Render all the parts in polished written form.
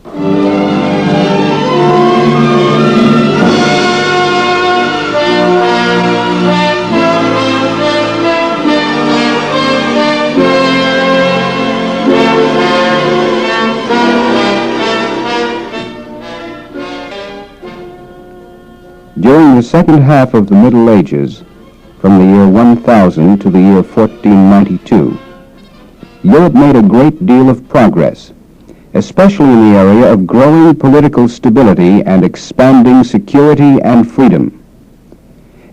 During the second half of the Middle Ages, from the year 1000 to the year 1492, Europe made a great deal of progress, especially in the area of growing political stability and expanding security and freedom.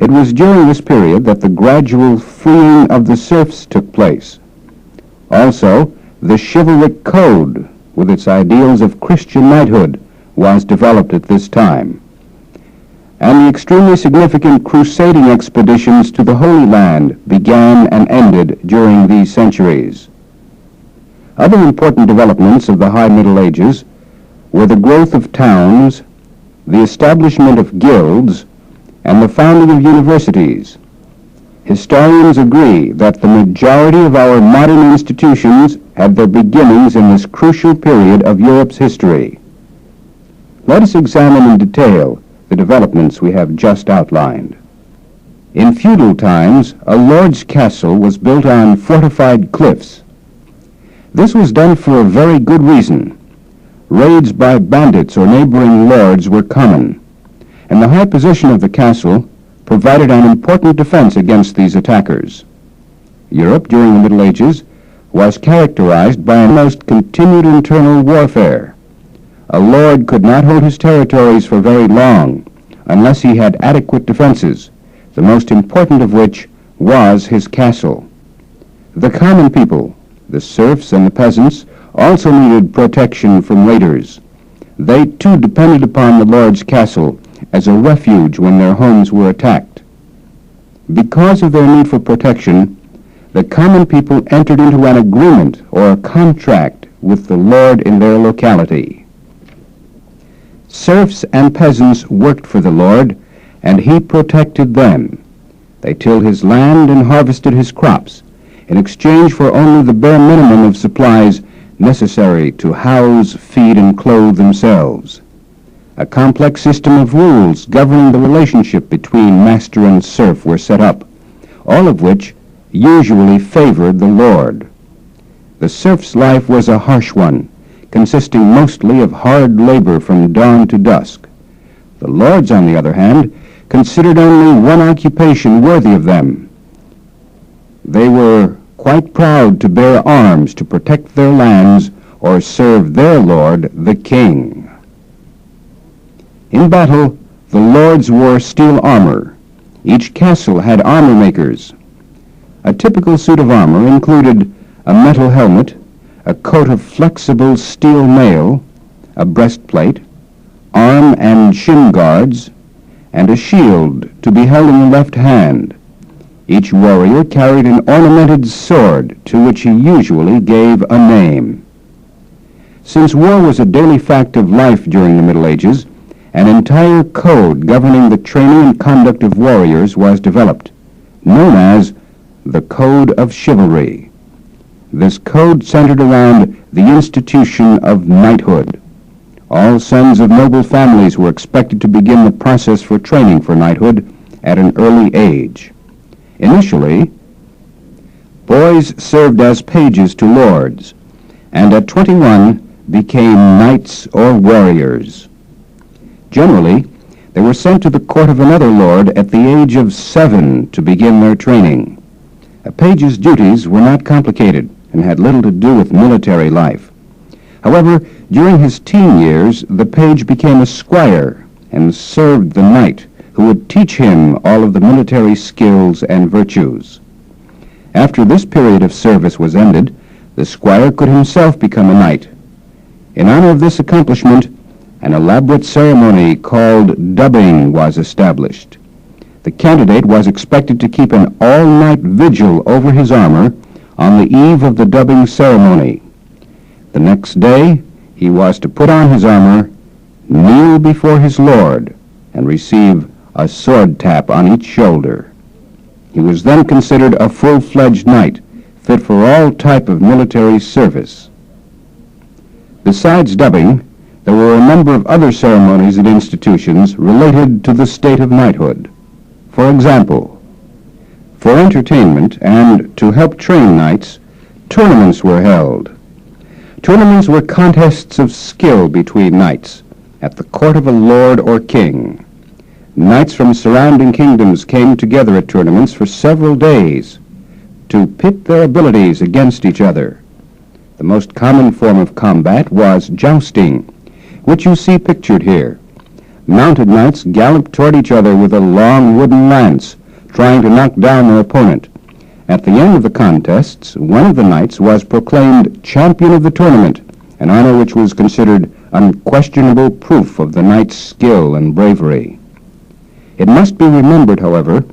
It was during this period that the gradual freeing of the serfs took place. Also, the chivalric code, with its ideals of Christian knighthood, was developed at this time. And the extremely significant crusading expeditions to the Holy Land began and ended during these centuries. Other important developments of the High Middle Ages were the growth of towns, the establishment of guilds, and the founding of universities. Historians agree that the majority of our modern institutions had their beginnings in this crucial period of Europe's history. Let us examine in detail the developments we have just outlined. In feudal times, a lord's castle was built on fortified cliffs. This was done for a very good reason. Raids by bandits or neighboring lords were common, and the high position of the castle provided an important defense against these attackers. Europe during the Middle Ages was characterized by a most continued internal warfare. A lord could not hold his territories for very long unless he had adequate defenses, the most important of which was his castle. The common people, the serfs and the peasants, also needed protection from raiders. They too depended upon the lord's castle as a refuge when their homes were attacked. Because of their need for protection, the common people entered into an agreement or a contract with the lord in their locality. Serfs and peasants worked for the lord, and he protected them. They tilled his land and harvested his crops in exchange for only the bare minimum of supplies necessary to house, feed, and clothe themselves. A complex system of rules governing the relationship between master and serf were set up, all of which usually favored the lord. The serf's life was a harsh one, consisting mostly of hard labor from dawn to dusk. The lords, on the other hand, considered only one occupation worthy of them. They were quite proud to bear arms to protect their lands or serve their lord, the king. In battle, the lords wore steel armor. Each castle had armor makers. A typical suit of armor included a metal helmet, a coat of flexible steel mail, a breastplate, arm and shin guards, and a shield to be held in the left hand. Each warrior carried an ornamented sword to which he usually gave a name. Since war was a daily fact of life during the Middle Ages, an entire code governing the training and conduct of warriors was developed, known as the Code of Chivalry. This code centered around the institution of knighthood. All sons of noble families were expected to begin the process for training for knighthood at an early age. Initially, boys served as pages to lords, and at 21 became knights or warriors. Generally, they were sent to the court of another lord at the age of 7 to begin their training. A page's duties were not complicated and had little to do with military life. However, during his teen years, the page became a squire and served the knight, who would teach him all of the military skills and virtues. After this period of service was ended, the squire could himself become a knight. In honor of this accomplishment, an elaborate ceremony called dubbing was established. The candidate was expected to keep an all-night vigil over his armor on the eve of the dubbing ceremony. The next day, he was to put on his armor, kneel before his lord, and receive a sword tap on each shoulder. He was then considered a full-fledged knight, fit for all type of military service. Besides dubbing, There were a number of other ceremonies and institutions related to the state of knighthood. For example, for entertainment and to help train knights, tournaments were held. Tournaments were contests of skill between knights at the court of a lord or king. Knights from surrounding kingdoms came together at tournaments for several days to pit their abilities against each other. The most common form of combat was jousting, which you see pictured here. Mounted knights galloped toward each other with a long wooden lance, trying to knock down their opponent. At the end of the contests, one of the knights was proclaimed champion of the tournament, an honor which was considered unquestionable proof of the knight's skill and bravery. It must be remembered, however,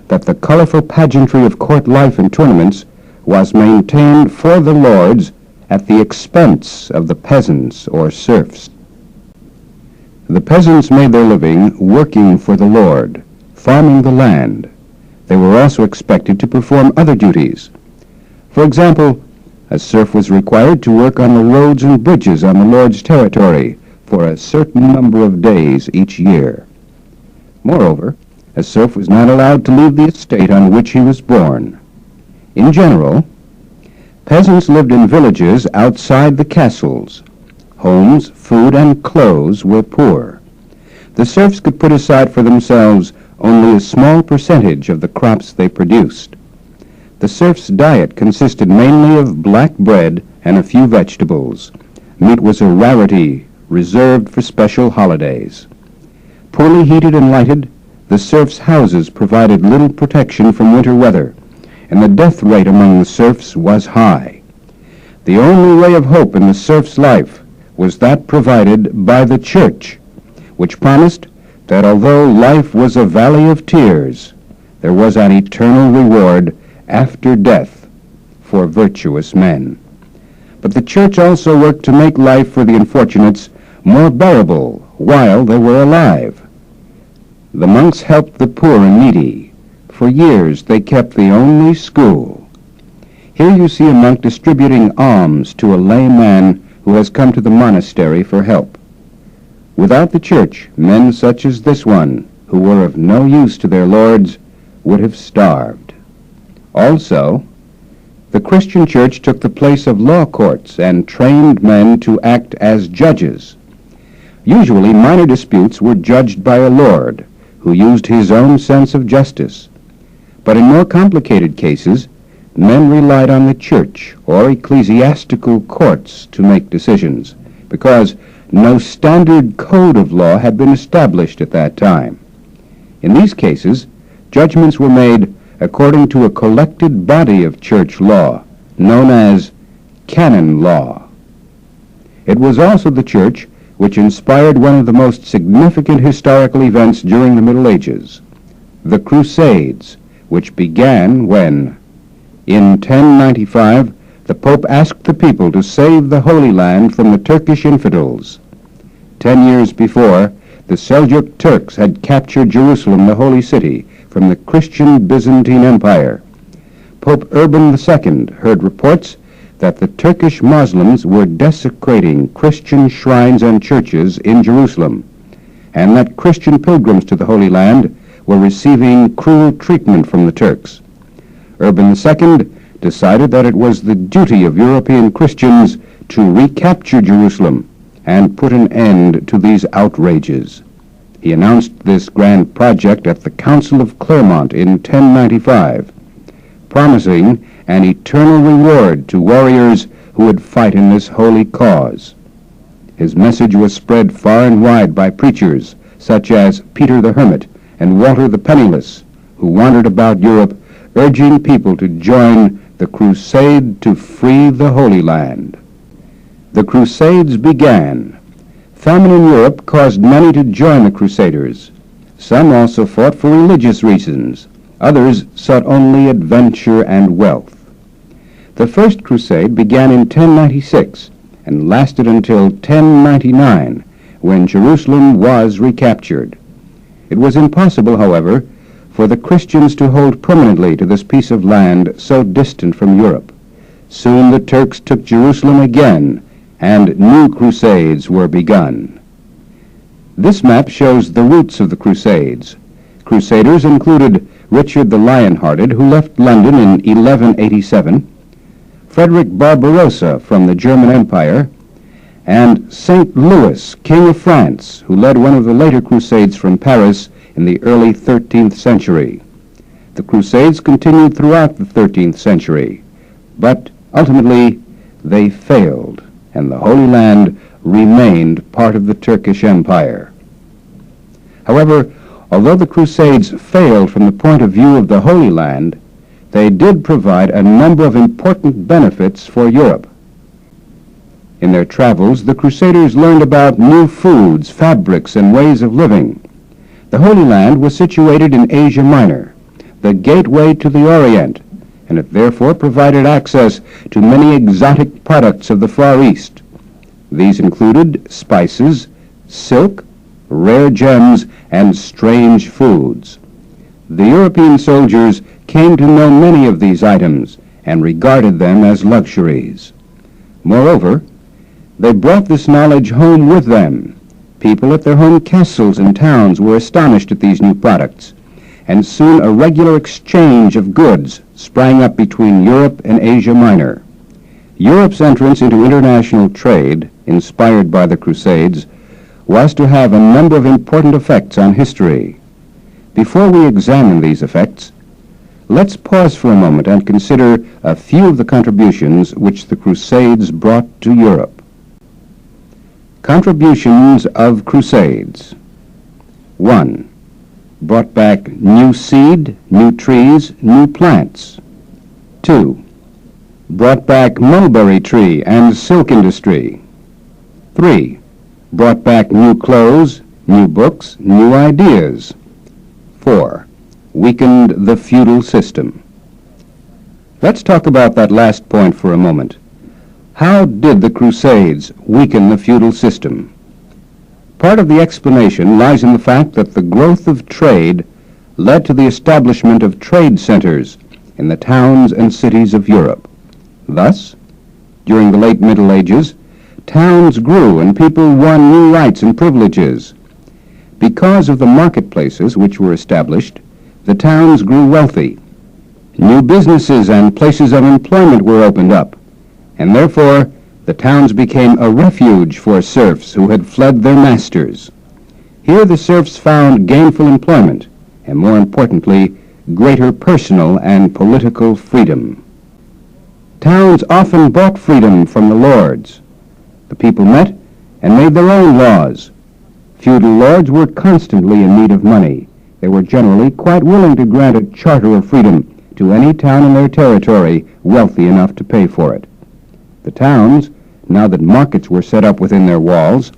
that the colorful pageantry of court life and tournaments was maintained for the lords at the expense of the peasants or serfs. The peasants made their living working for the lord, farming the land. They were also expected to perform other duties. For example, a serf was required to work on the roads and bridges on the lord's territory for a certain number of days each year. Moreover, a serf was not allowed to leave the estate on which he was born. In general, peasants lived in villages outside the castles. Homes, food, and clothes were poor. The serfs could put aside for themselves only a small percentage of the crops they produced. The serf's diet consisted mainly of black bread and a few vegetables. Meat was a rarity reserved for special holidays. Poorly heated and lighted, the serfs' houses provided little protection from winter weather, and the death rate among the serfs was high. The only ray of hope in the serf's life was that provided by the church, which promised that although life was a valley of tears, there was an eternal reward after death for virtuous men. But the church also worked to make life for the unfortunates more bearable while they were alive. The monks helped the poor and needy. For years they kept the only school. Here you see a monk distributing alms to a lay man who has come to the monastery for help. Without the church, men such as this one, who were of no use to their lords, would have starved. Also, the Christian church took the place of law courts and trained men to act as judges. Usually, minor disputes were judged by a lord, who used his own sense of justice. But in more complicated cases, men relied on the church or ecclesiastical courts to make decisions, because no standard code of law had been established at that time. In these cases, judgments were made according to a collected body of church law, known as canon law. It was also the church which inspired one of the most significant historical events during the Middle Ages, the Crusades, which began when, in 1095, the Pope asked the people to save the Holy Land from the Turkish infidels. 10 years before, the Seljuk Turks had captured Jerusalem, the holy city, from the Christian Byzantine Empire. Pope Urban II heard reports that the Turkish Muslims were desecrating Christian shrines and churches in Jerusalem, and that Christian pilgrims to the Holy Land were receiving cruel treatment from the Turks. Urban II decided that it was the duty of European Christians to recapture Jerusalem and put an end to these outrages. He announced this grand project at the Council of Clermont in 1095, promising an eternal reward to warriors who would fight in this holy cause. His message was spread far and wide by preachers such as Peter the Hermit and Walter the Penniless, who wandered about Europe urging people to join the crusade to free the Holy Land. The Crusades began. Famine in Europe caused many to join the Crusaders. Some also fought for religious reasons. Others sought only adventure and wealth. The First Crusade began in 1096 and lasted until 1099, when Jerusalem was recaptured. It was impossible, however, for the Christians to hold permanently to this piece of land so distant from Europe. Soon the Turks took Jerusalem again, and new crusades were begun. This map shows the routes of the Crusades. Crusaders included Richard the Lion-Hearted, who left London in 1187, Frederick Barbarossa from the German Empire, and St. Louis, King of France, who led one of the later crusades from Paris in the early 13th century. The crusades continued throughout the 13th century, but ultimately they failed, and the Holy Land remained part of the Turkish Empire. However, although the Crusades failed from the point of view of the Holy Land, they did provide a number of important benefits for Europe. In their travels, the Crusaders learned about new foods, fabrics, and ways of living. The Holy Land was situated in Asia Minor, the gateway to the Orient, and it therefore provided access to many exotic products of the Far East. These included spices, silk, rare gems, and strange foods. The European soldiers came to know many of these items and regarded them as luxuries. Moreover, they brought this knowledge home with them. People at their home castles and towns were astonished at these new products, and soon a regular exchange of goods sprang up between Europe and Asia Minor. Europe's entrance into international trade, inspired by the Crusades, was to have a number of important effects on history. Before we examine these effects, let's pause for a moment and consider a few of the contributions which the Crusades brought to Europe. Contributions of Crusades. 1. Brought back new seed, new trees, new plants. 2. Brought back mulberry tree and silk industry. 3. Brought back new clothes, new books, new ideas. 4. Weakened the feudal system. Let's talk about that last point for a moment. How did the Crusades weaken the feudal system? Part of the explanation lies in the fact that the growth of trade led to the establishment of trade centers in the towns and cities of Europe. Thus, during the late Middle Ages, towns grew and people won new rights and privileges. Because of the marketplaces which were established, the towns grew wealthy. New businesses and places of employment were opened up, and therefore the towns became a refuge for serfs who had fled their masters. Here the serfs found gainful employment, and more importantly, greater personal and political freedom. Towns often bought freedom from the lords. The people met and made their own laws. Feudal lords were constantly in need of money. They were generally quite willing to grant a charter of freedom to any town in their territory wealthy enough to pay for it. The towns, now that markets were set up within their walls,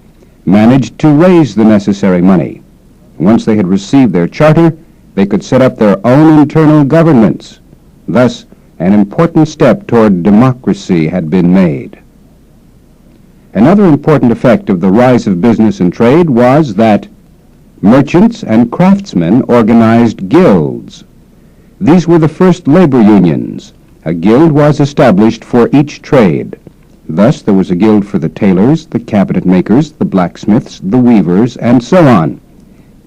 managed to raise the necessary money. Once they had received their charter, they could set up their own internal governments. Thus, an important step toward democracy had been made. Another important effect of the rise of business and trade was that merchants and craftsmen organized guilds. These were the first labor unions. A guild was established for each trade. Thus, there was a guild for the tailors, the cabinet makers, the blacksmiths, the weavers, and so on.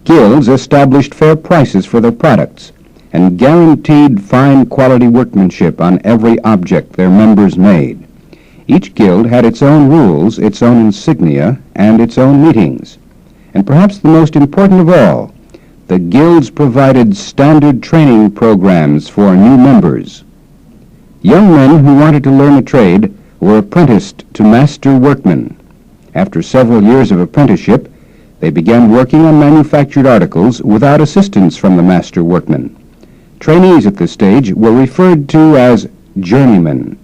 Guilds established fair prices for their products and guaranteed fine quality workmanship on every object their members made. Each guild had its own rules, its own insignia, and its own meetings. And perhaps the most important of all, the guilds provided standard training programs for new members. Young men who wanted to learn a trade were apprenticed to master workmen. After several years of apprenticeship, they began working on manufactured articles without assistance from the master workmen. Trainees at this stage were referred to as journeymen.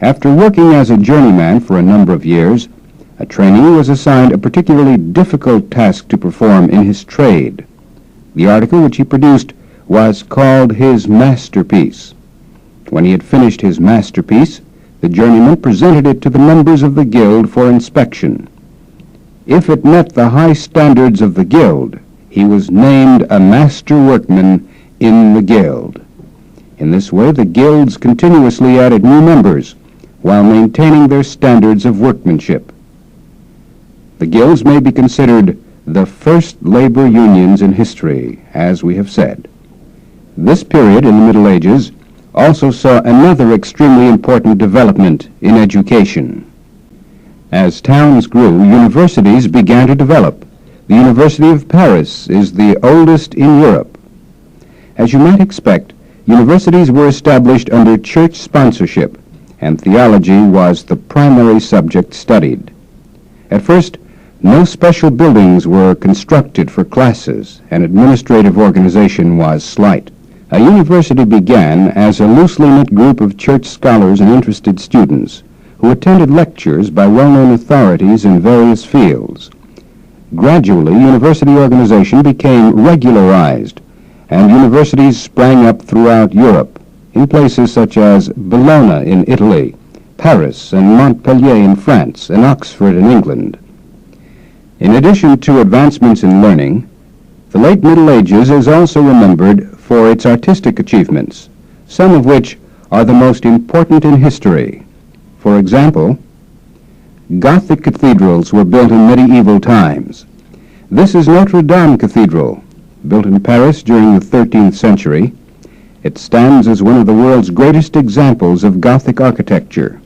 After working as a journeyman for a number of years, a trainee was assigned a particularly difficult task to perform in his trade. The article which he produced was called his masterpiece. When he had finished his masterpiece, the journeyman presented it to the members of the guild for inspection. If it met the high standards of the guild, he was named a master workman in the guild. In this way, the guilds continuously added new members, while maintaining their standards of workmanship. The guilds may be considered the first labor unions in history, as we have said. This period in the Middle Ages also saw another extremely important development in education. As towns grew, universities began to develop. The University of Paris is the oldest in Europe. As you might expect, universities were established under church sponsorship, and theology was the primary subject studied. At first, no special buildings were constructed for classes, and administrative organization was slight. A university began as a loosely knit group of church scholars and interested students who attended lectures by well-known authorities in various fields. Gradually, university organization became regularized, and universities sprang up throughout Europe, in places such as Bologna in Italy, Paris and Montpellier in France, and Oxford in England. In addition to advancements in learning, the late Middle Ages is also remembered for its artistic achievements, some of which are the most important in history. For example, Gothic cathedrals were built in medieval times. This is Notre Dame Cathedral, built in Paris during the 13th century. It stands as one of the world's greatest examples of Gothic architecture.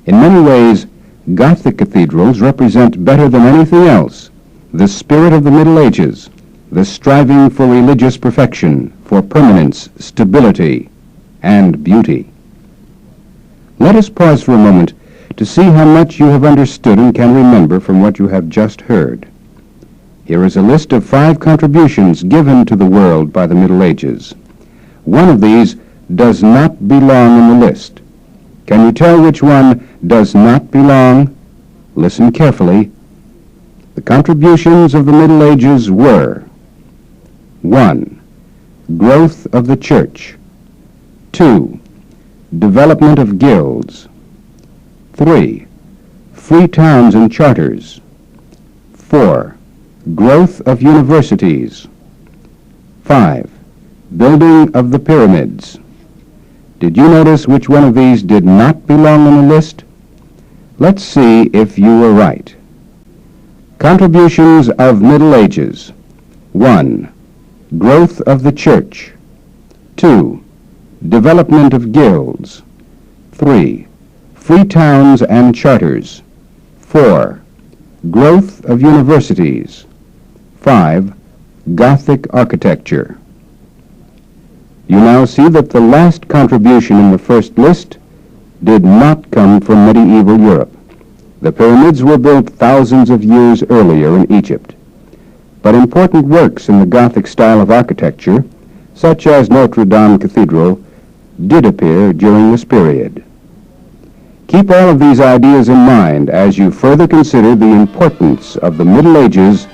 In many ways, Gothic cathedrals represent better than anything else the spirit of the Middle Ages, the striving for religious perfection, for permanence, stability, and beauty. Let us pause for a moment to see how much you have understood and can remember from what you have just heard. Here is a list of 5 contributions given to the world by the Middle Ages. One of these does not belong in the list. Can you tell which one does not belong? Listen carefully. The contributions of the Middle Ages were: 1. Growth of the church. 2. Development of guilds. 3. Free towns and charters. 4. Growth of universities. 5. Building of the pyramids. Did you notice which one of these did not belong on the list? Let's see if you were right. Contributions of Middle Ages. 1. Growth of the church. 2. Development of guilds. 3. Free towns and charters. 4. Growth of universities. 5. Gothic architecture. You now see that the last contribution in the first list did not come from medieval Europe. The pyramids were built thousands of years earlier in Egypt. But important works in the Gothic style of architecture, such as Notre Dame Cathedral, did appear during this period. Keep all of these ideas in mind as you further consider the importance of the Middle Ages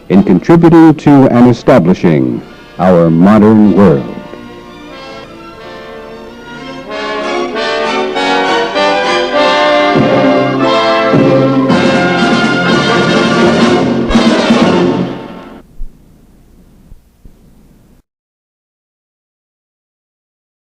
in contributing to and establishing our modern world.